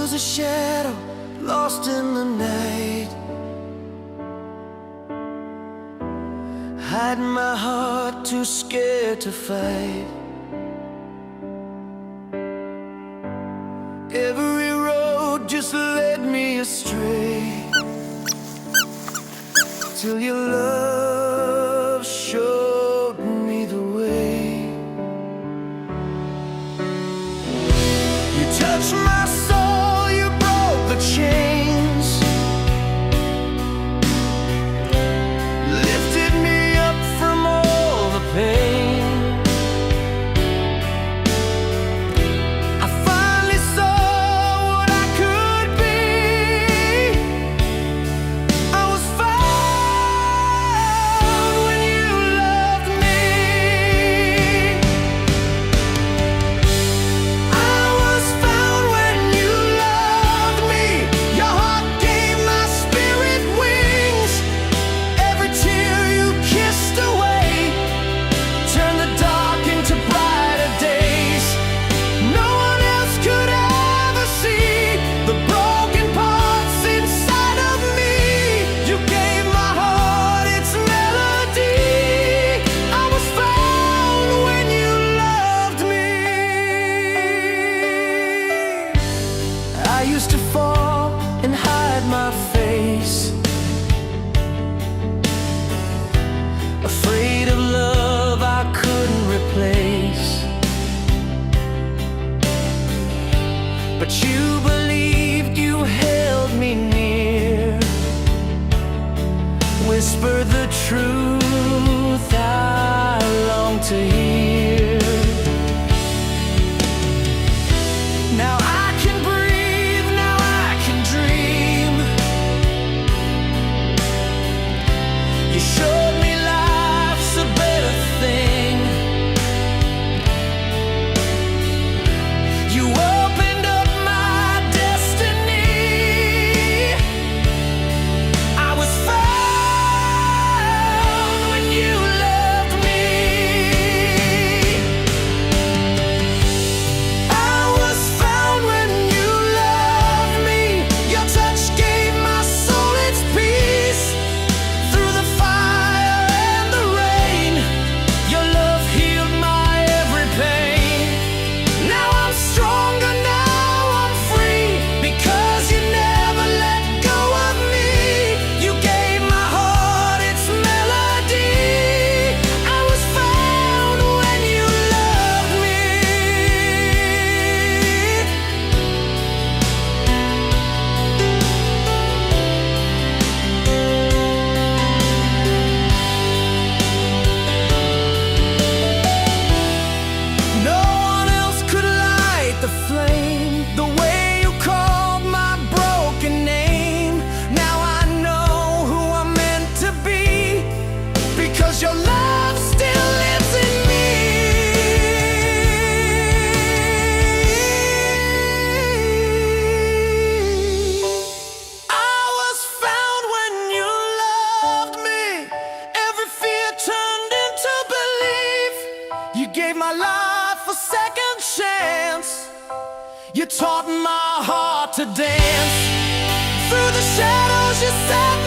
was a shadow lost in the night, hiding my heart, too scared to fight. Every road just led me astray, till your love showed me the way. You touched my soul, you broke the chains, lifted me up from all the pain. I finally saw what I could be. I was found when you loved me. I was found when you loved me. Your heart gave my spirit wings. Every tear you kissed away turned the dark into brighter days. No one else could ever see the broken parts inside of me. You gave my heart its melody. I was found when you loved me. I used to fall and hide my face, afraid of love I couldn't replace. But you believed, you held me near, whisper the truth I long to hear. Now I can breathe, now I can dream. You showed me life's a better thing. You opened up my destiny. I was found when you loved me. I was found when you loved me. Your touch gave my soul its peace. Through the fire and the rain, your love healed my every pain. Now I'm stronger, now I'm free, because you never let go of me. You gave my heart its melody. I was found when you loved me. No one else could light the flame the way you called my broken name. Now I know who I'm meant to be, because your love still lives in me. I was found when you loved me. Every fear turned into belief. You gave my life a second chance. You taught my heart to dance. Through the shadows you set